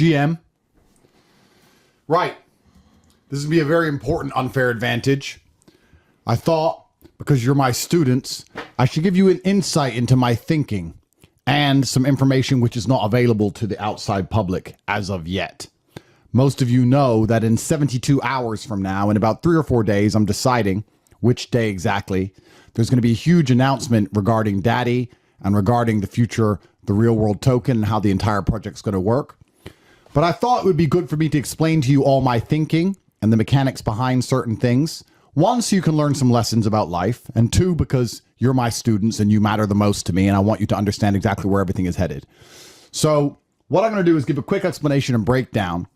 GM. Right. This would be a very important unfair advantage. I thought, because you're my students, I should give you an insight into my thinking and some information which is not available to the outside public as of yet. Most of you know that in 72 hours from now, in about 3 or 4 days, I'm deciding which day exactly, there's going to be a huge announcement regarding Daddy and regarding the future, the real world token, and how the entire project's going to work. But I thought it would be good for me to explain to you all my thinking and the mechanics behind certain things. One, so you can learn some lessons about life, and two, because you're my students and you matter the most to me, and I want you to understand exactly where everything is headed. So what I'm going to do is give a quick explanation and breakdown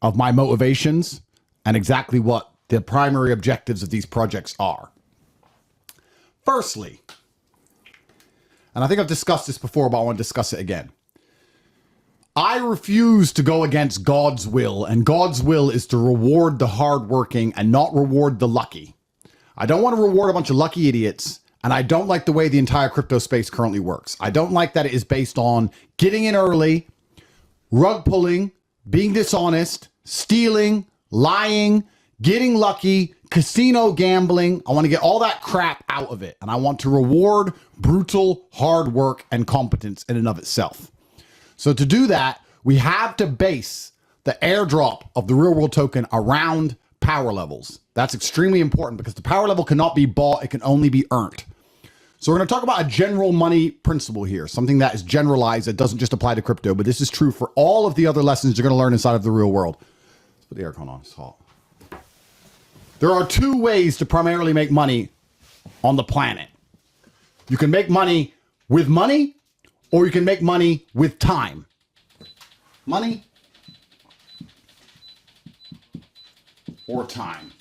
of my motivations and exactly what the primary objectives of these projects are. Firstly, and I think I've discussed this before, but I want to discuss it again. I refuse to go against God's will, and God's will is to reward the hardworking and not reward the lucky. I don't want to reward a bunch of lucky idiots, and I don't like the way the entire crypto space currently works. I don't like that it is based on getting in early, rug pulling, being dishonest, stealing, lying, getting lucky, casino gambling. I want to get all that crap out of it, and I want to reward brutal hard work and competence in and of itself. So to do that, we have to base the airdrop of the real world token around power levels. That's extremely important because the power level cannot be bought. It can only be earned. So we're going to talk about a general money principle here, something that is generalized, that doesn't just apply to crypto, but this is true for all of the other lessons you're going to learn inside of the real world. Let's put the aircon on. It's hot. There are two ways to primarily make money on the planet. You can make money with money, or you can make money with time. Money or time.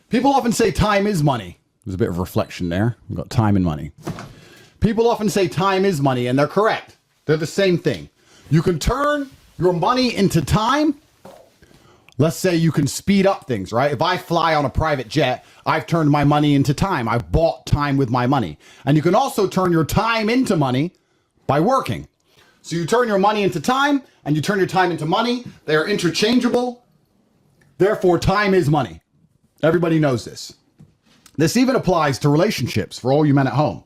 People often say time is money. There's a bit of reflection there. We've got time and money. People often say time is money, and they're correct. They're the same thing. You can turn your money into time. Let's say you can speed up things, right? If I fly on a private jet, I've turned my money into time. I've bought time with my money. And you can also turn your time into money by working. So you turn your money into time and you turn your time into money. They are interchangeable. Therefore, time is money. Everybody knows this. This even applies to relationships for all you men at home.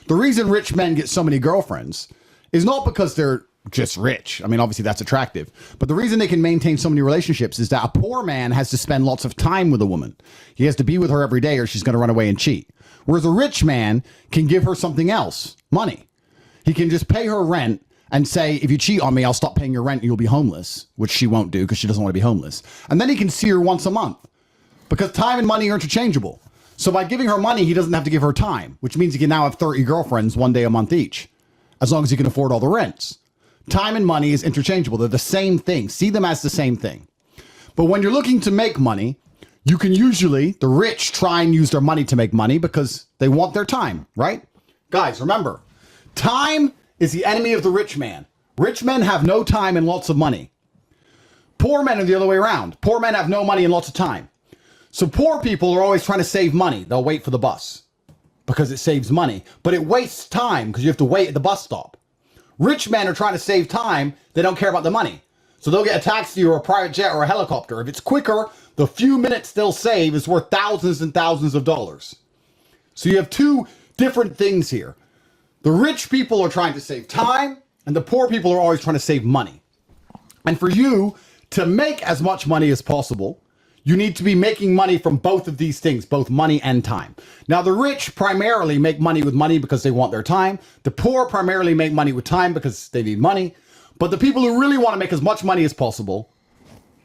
The reason rich men get so many girlfriends is not because they're just rich. I mean, obviously that's attractive. But the reason they can maintain so many relationships is that a poor man has to spend lots of time with a woman. He has to be with her every day or she's going to run away and cheat. Whereas a rich man can give her something else, money. He can just pay her rent and say, if you cheat on me, I'll stop paying your rent and you'll be homeless, which she won't do because she doesn't want to be homeless. And then he can see her once a month because time and money are interchangeable. So by giving her money, he doesn't have to give her time, which means he can now have 30 girlfriends one day a month each, as long as he can afford all the rents. Time and money is interchangeable. They're the same thing. See them as the same thing. But when you're looking to make money, you can usually, the rich try and use their money to make money because they want their time, right? Guys, remember, time is the enemy of the rich man. Rich men have no time and lots of money. Poor men are the other way around. Poor men have no money and lots of time. So poor people are always trying to save money. They'll wait for the bus because it saves money, but it wastes time because you have to wait at the bus stop. Rich men are trying to save time. They don't care about the money. So they'll get a taxi or a private jet or a helicopter. If it's quicker, the few minutes they'll save is worth thousands and thousands of dollars. So you have two different things here. The rich people are trying to save time, and the poor people are always trying to save money. And for you to make as much money as possible, you need to be making money from both of these things, both money and time. Now, the rich primarily make money with money because they want their time. The poor primarily make money with time because they need money. But the people who really want to make as much money as possible,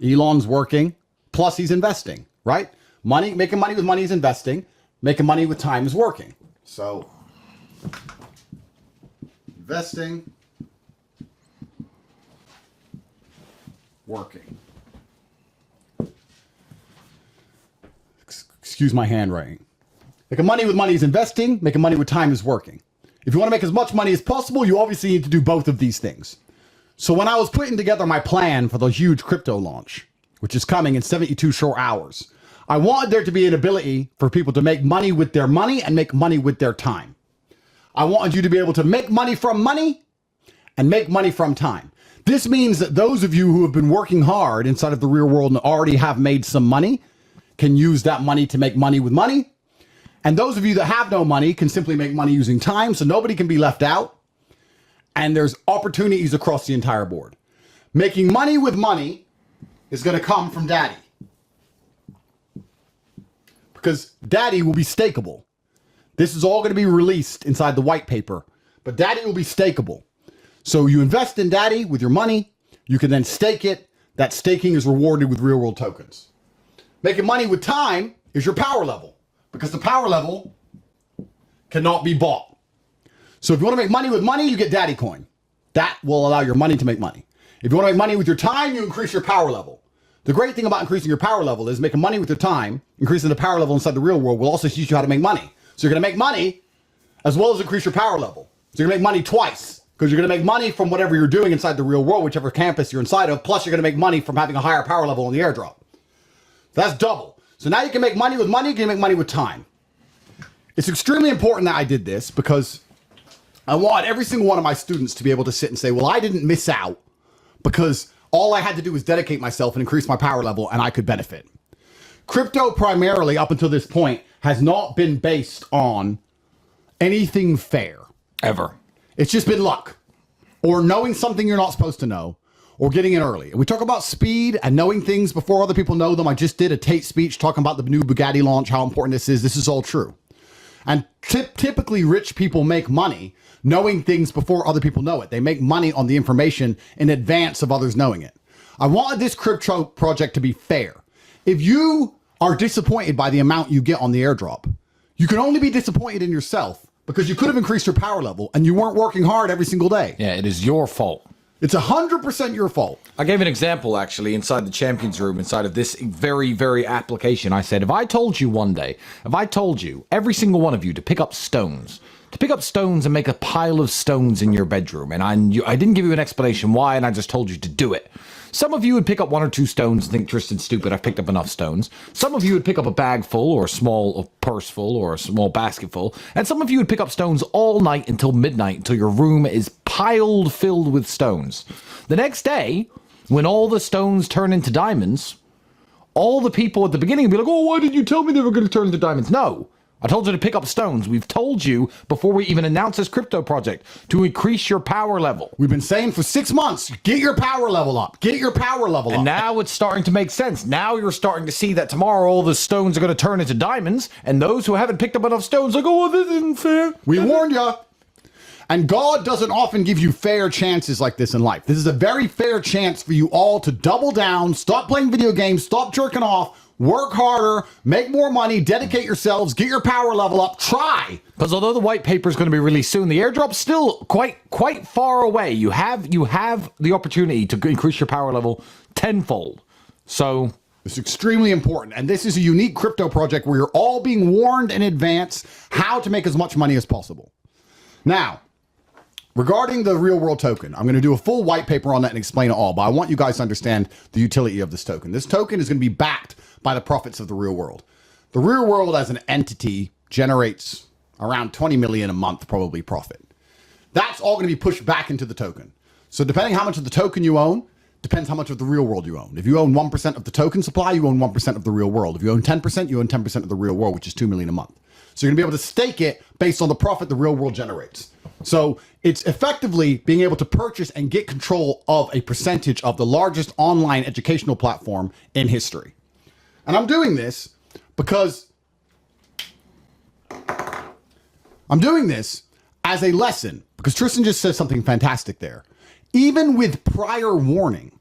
Elon's working, plus he's investing, right? Money, making money with money is investing. Making money with time is working. So, investing, working. Excuse my handwriting. Making money with money is investing. Making money with time is working. If you want to make as much money as possible, you obviously need to do both of these things. So when I was putting together my plan for the huge crypto launch, which is coming in 72 short hours, I wanted there to be an ability for people to make money with their money and make money with their time. I wanted you to be able to make money from money and make money from time. This means that those of you who have been working hard inside of the real world and already have made some money can use that money to make money with money. And those of you that have no money can simply make money using time, so nobody can be left out. And there's opportunities across the entire board. Making money with money is going to come from Daddy. Because Daddy will be stakeable. This is all going to be released inside the white paper. But Daddy will be stakeable. So you invest in Daddy with your money. You can then stake it. That staking is rewarded with real world tokens. Making money with time is your power level. Because the power level cannot be bought. So if you want to make money with money, you get Daddy coin. That will allow your money to make money. If you want to make money with your time, you increase your power level. The great thing about increasing your power level is making money with your time, increasing the power level inside the real world will also teach you how to make money. So you're going to make money as well as increase your power level. So you're going to make money twice because you're going to make money from whatever you're doing inside the real world, whichever campus you're inside of, plus you're going to make money from having a higher power level on the airdrop. That's double. So now you can make money with money, you can make money with time. It's extremely important that I did this because I want every single one of my students to be able to sit and say, well, I didn't miss out because all I had to do was dedicate myself and increase my power level and I could benefit. Crypto primarily up until this point has not been based on anything fair. Ever. It's just been luck or knowing something you're not supposed to know or getting in early. We talk about speed and knowing things before other people know them. I just did a Tate speech talking about the new Bugatti launch, how important this is. This is all true. And typically rich people make money knowing things before other people know it. They make money on the information in advance of others knowing it. I wanted this crypto project to be fair. If you are disappointed by the amount you get on the airdrop, you can only be disappointed in yourself because you could have increased your power level and you weren't working hard every single day. Yeah, it is your fault. It's 100% your fault. I gave an example, actually, inside the champions room, inside of this very, very application. I said, if I told you one day, if I told you, every single one of you, to pick up stones and make a pile of stones in your bedroom, and I didn't give you an explanation why, and I just told you to do it. Some of you would pick up 1 or 2 stones and think, Tristan's stupid, I've picked up enough stones. Some of you would pick up a bag full, or a small purse full, or a small basket full. And some of you would pick up stones all night until midnight, until your room is filled with stones. The next day, when all the stones turn into diamonds, all the people at the beginning would be like, oh, why did you tell me they were going to turn into diamonds? No. I told you to pick up stones. We've told you before we even announced this crypto project to increase your power level. We've been saying for 6 months, get your power level up. Get your power level up. And now it's starting to make sense. Now you're starting to see that tomorrow all the stones are going to turn into diamonds. And those who haven't picked up enough stones are like, oh, well, this isn't fair. We warned you. And God doesn't often give you fair chances like this in life. This is a very fair chance for you all to double down, stop playing video games, stop jerking off, work harder, make more money, dedicate yourselves, get your power level up, try. Because although the white paper is going to be released soon, the airdrop's still quite far away. You have the opportunity to increase your power level tenfold. So it's extremely important. And this is a unique crypto project where you're all being warned in advance how to make as much money as possible. Now, regarding the real world token, I'm going to do a full white paper on that and explain it all, but I want you guys to understand the utility of this token. This token is going to be backed by the profits of the real world. The real world as an entity generates around 20 million a month, probably profit. That's all going to be pushed back into the token. So depending how much of the token you own, depends how much of the real world you own. If you own 1% of the token supply, you own 1% of the real world. If you own 10%, you own 10% of the real world, which is 2 million a month. So you're gonna be able to stake it based on the profit the real world generates. So it's effectively being able to purchase and get control of a percentage of the largest online educational platform in history. And I'm doing this because I'm doing this as a lesson, because Tristan just said something fantastic there. Even with prior warning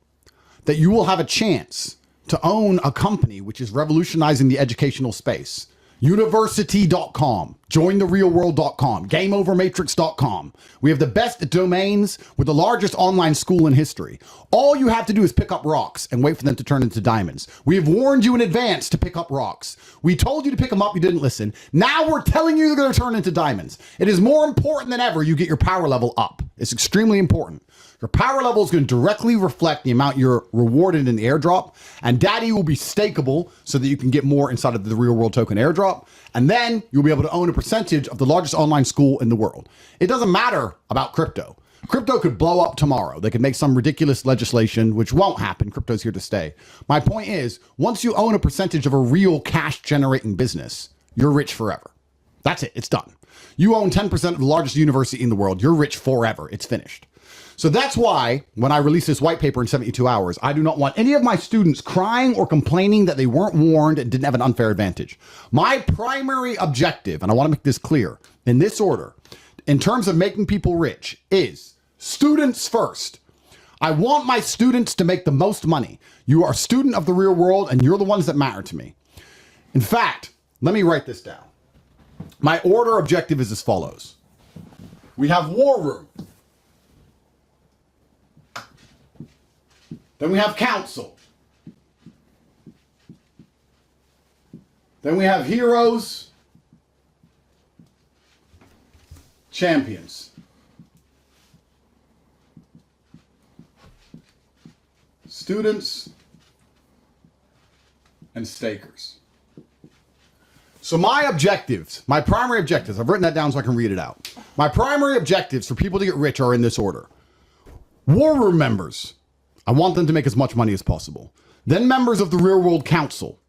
that you will have a chance to own a company which is revolutionizing the educational space, University.com, jointherealworld.com, GameOverMatrix.com. We have the best domains with the largest online school in history. All you have to do is pick up rocks and wait for them to turn into diamonds. We have warned you in advance to pick up rocks. We told you to pick them up, you didn't listen. Now we're telling you they're going to turn into diamonds. It is more important than ever you get your power level up. It's extremely important. Your power level is going to directly reflect the amount you're rewarded in the airdrop, and Daddy will be stakeable so that you can get more inside of the real world token airdrop, and then you'll be able to own a percentage of the largest online school in the world. It doesn't matter about crypto. Crypto could blow up tomorrow. They could make some ridiculous legislation, which won't happen. Crypto's here to stay. My point is, once you own a percentage of a real cash generating business, you're rich forever. That's it. It's done. You own 10% of the largest university in the world. You're rich forever. It's finished. So that's why when I release this white paper in 72 hours, I do not want any of my students crying or complaining that they weren't warned and didn't have an unfair advantage. My primary objective, and I want to make this clear in this order, in terms of making people rich, is students first. I want my students to make the most money. You are a student of the real world, and you're the ones that matter to me. In fact, let me write this down. My order objective is as follows. We have War Room. Then we have Council. Then we have Heroes, Champions. Students, and stakers. So my objectives, my primary objectives, I've written that down so I can read it out. My primary objectives for people to get rich are in this order. War Room members, I want them to make as much money as possible. Then members of the Real World Council,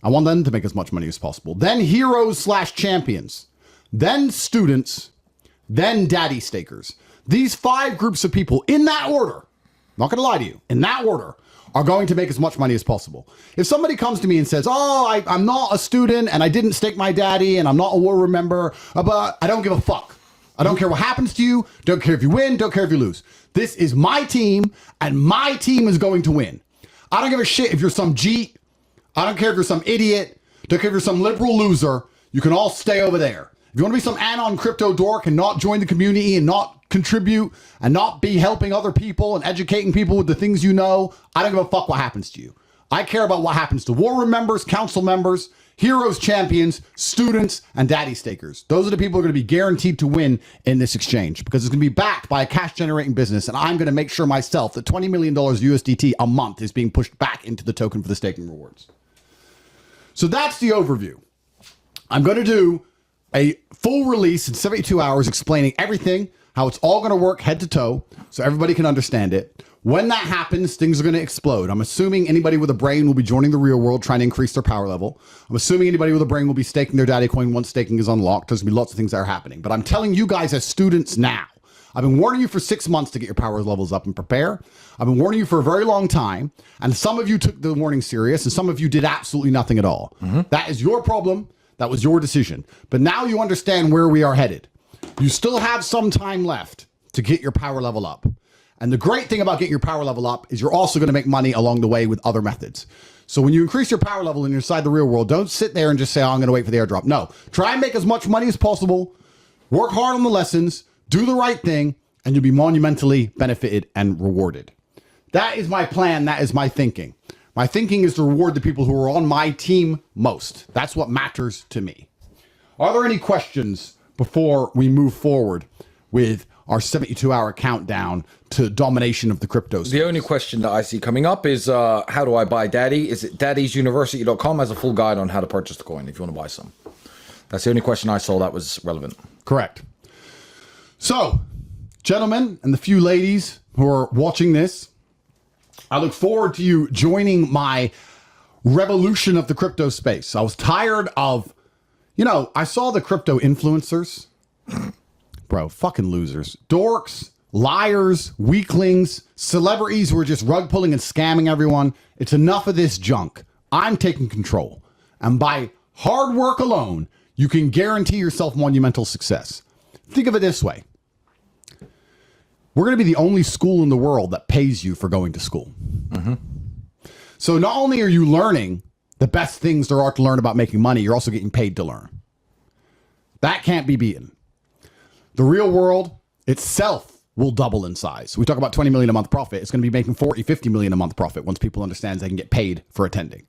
I want them to make as much money as possible. Then heroes/champions. Then students. Then daddy stakers. These 5 groups of people in that order, I'm not going to lie to you, in that order, are going to make as much money as possible. If somebody comes to me and says, oh, I'm not a student and I didn't stake my daddy and I'm not a War Room member, but I don't give a fuck. I don't care what happens to you. Don't care if you win. Don't care if you lose. This is my team and my team is going to win. I don't give a shit if you're some Jeet. I don't care if you're some idiot. Don't care if you're some liberal loser. You can all stay over there. If you want to be some anon crypto dork and not join the community and not contribute and not be helping other people and educating people with the things you know, I don't give a fuck what happens to you. I care about what happens to War Room members, council members, heroes, champions, students, and daddy stakers. Those are the people who are going to be guaranteed to win in this exchange because it's going to be backed by a cash generating business. And I'm going to make sure myself that $20 million USDT a month is being pushed back into the token for the staking rewards. So that's the overview. I'm going to do a full release in 72 hours explaining everything, how it's all going to work head to toe so everybody can understand it. When that happens, things are going to explode. I'm assuming anybody with a brain will be joining the real world trying to increase their power level. I'm assuming anybody with a brain will be staking their daddy coin once staking is unlocked. There's going to be lots of things that are happening. But I'm telling you guys as students now, I've been warning you for 6 months to get your power levels up and prepare. I've been warning you for a very long time. And some of you took the warning serious and some of you did absolutely nothing at all. That is your problem. That was your decision. But now you understand where we are headed. You still have some time left to get your power level up. And the great thing about getting your power level up is you're also going to make money along the way with other methods. So when you increase your power level and you're inside the real world, don't sit there and just say, oh, I'm going to wait for the airdrop. No, try and make as much money as possible. Work hard on the lessons, do the right thing, and you'll be monumentally benefited and rewarded. That is my plan. That is my thinking. My thinking is to reward the people who are on my team most. That's what matters to me. Are there any questions before we move forward with our 72-hour countdown to domination of the crypto space? The only question that I see coming up is, how do I buy Daddy? Is it daddysuniversity.com has a full guide on how to purchase the coin if you want to buy some. That's the only question I saw that was relevant. Correct. So, gentlemen and the few ladies who are watching this, I look forward to you joining my revolution of the crypto space. I was tired of, I saw the crypto influencers. Bro, fucking losers. Dorks, liars, weaklings, celebrities who are just rug pulling and scamming everyone. It's enough of this junk. I'm taking control. And by hard work alone, you can guarantee yourself monumental success. Think of it this way. We're going to be the only school in the world that pays you for going to school. So not only are you learning the best things there are to learn about making money, you're also getting paid to learn. That can't be beaten. The real world itself will double in size. We talk about 20 million a month profit. It's going to be making 40, 50 million a month profit once people understand they can get paid for attending.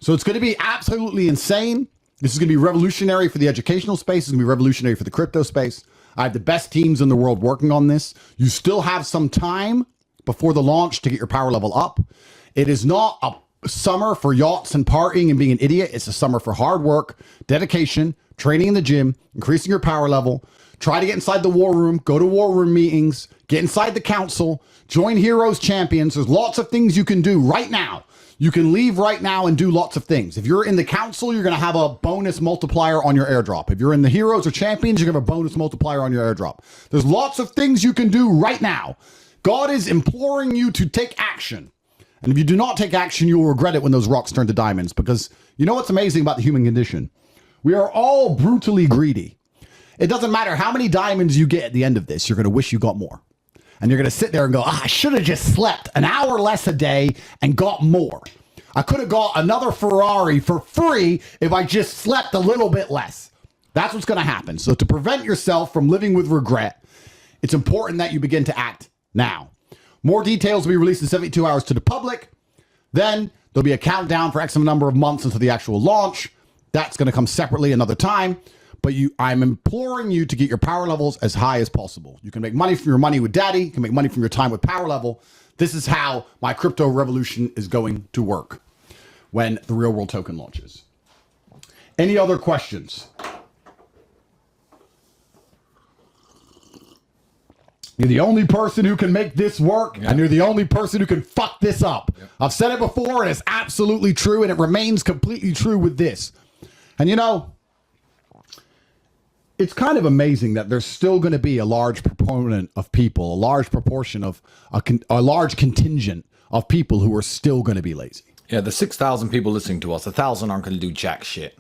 So it's going to be absolutely insane. This is going to be revolutionary for the educational space. It's going to be revolutionary for the crypto space. I have the best teams in the world working on this. You still have some time before the launch to get your power level up. It is not a summer for yachts and partying and being an idiot. It's a summer for hard work, dedication, training in the gym, increasing your power level, Try to get inside the war room, go to war room meetings, get inside the council, join Heroes Champions. There's lots of things you can do right now. You can leave right now and do lots of things. If you're in the council, you're going to have a bonus multiplier on your airdrop. If you're in the Heroes or Champions, you're going to have a bonus multiplier on your airdrop. There's lots of things you can do right now. God is imploring you to take action. And if you do not take action, you will regret it when those rocks turn to diamonds. Because you know what's amazing about the human condition? We are all brutally greedy. It doesn't matter how many diamonds you get at the end of this, you're going to wish you got more. And you're going to sit there and go, I should have just slept an hour less a day and got more. I could have got another Ferrari for free if I just slept a little bit less. That's what's going to happen. So to prevent yourself from living with regret, it's important that you begin to act now. More details will be released in 72 hours to the public. Then there'll be a countdown for X number of months until the actual launch. That's going to come separately another time. But I'm imploring you to get your power levels as high as possible. You can make money from your money with Daddy. You can make money from your time with Power Level. This is how my crypto revolution is going to work when the real world token launches. Any other questions? You're the only person who can make this work, and you're the only person who can fuck this up. Yep. I've said it before, and it's absolutely true, and it remains completely true with this. And you know, it's kind of amazing that there's still going to be a large proponent of people, a large proportion of a large contingent of people who are still going to be lazy. Yeah, the 6,000 people listening to us, 1,000 aren't going to do jack shit.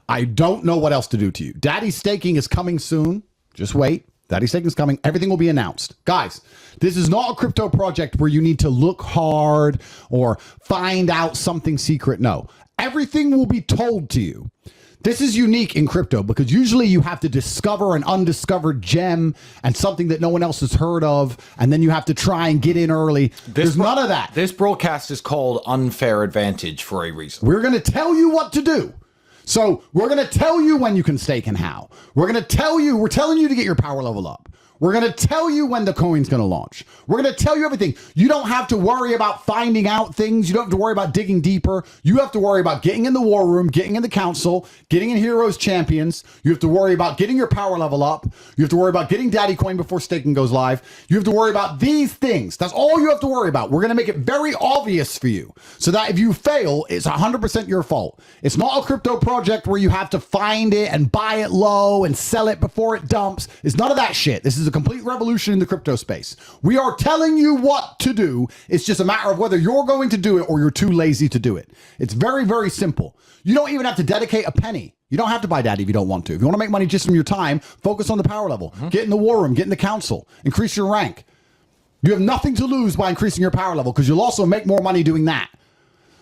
I don't know what else to do to you. Daddy Staking is coming soon. Just wait. Daddy Staking is coming. Everything will be announced. Guys, this is not a crypto project where you need to look hard or find out something secret. No, everything will be told to you. This is unique in crypto because usually you have to discover an undiscovered gem and something that no one else has heard of, and then you have to try and get in early. There's none of that. This broadcast is called Unfair Advantage for a reason. We're going to tell you what to do. So we're going to tell you when you can stake and how. We're telling you to get your power level up. We're going to tell you when the coin's going to launch. We're going to tell you everything. You don't have to worry about finding out things. You don't have to worry about digging deeper. You have to worry about getting in the war room, getting in the council, getting in Heroes Champions. You have to worry about getting your power level up. You have to worry about getting Daddy Coin before staking goes live. You have to worry about these things. That's all you have to worry about. We're going to make it very obvious for you so that if you fail, it's 100% your fault. It's not a crypto project where you have to find it and buy it low and sell it before it dumps. It's none of that shit. This is a complete revolution in the crypto space. We are telling you what to do. It's just a matter of whether you're going to do it or you're too lazy to do it. It's very, very simple. You don't even have to dedicate a penny. You don't have to buy Daddy if you don't want to. If you want to make money just from your time, focus on the power level. Get in the war room, get in the council, increase your rank. You have nothing to lose by increasing your power level because you'll also make more money doing that.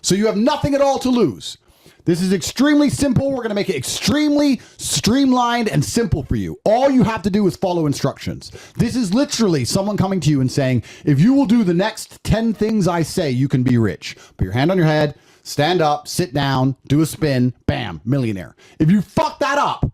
So you have nothing at all to lose. This is extremely simple. We're going to make it extremely streamlined and simple for you. All you have to do is follow instructions. This is literally someone coming to you and saying, if you will do the next 10 things I say, you can be rich. Put your hand on your head, stand up, sit down, do a spin, bam, millionaire. If you fuck that up,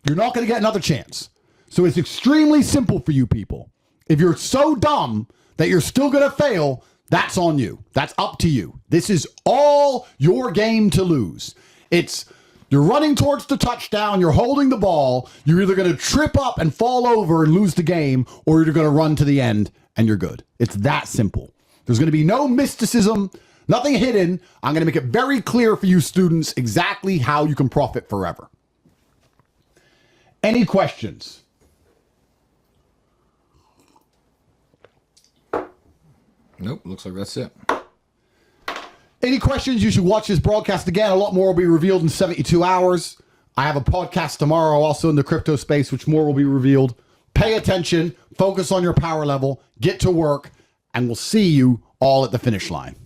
you're not going to get another chance. So it's extremely simple for you people. If you're so dumb that you're still going to fail, that's on you. That's up to you. This is all your game to lose. You're running towards the touchdown. You're holding the ball. You're either going to trip up and fall over and lose the game, or you're going to run to the end and you're good. It's that simple. There's going to be no mysticism, nothing hidden. I'm going to make it very clear for you students exactly how you can profit forever. Any questions? Nope, looks like that's it. Any questions? You should watch this broadcast again. A lot more will be revealed in 72 hours. I have a podcast tomorrow also in the crypto space, which more will be revealed. Pay attention, focus on your power level, get to work, and we'll see you all at the finish line.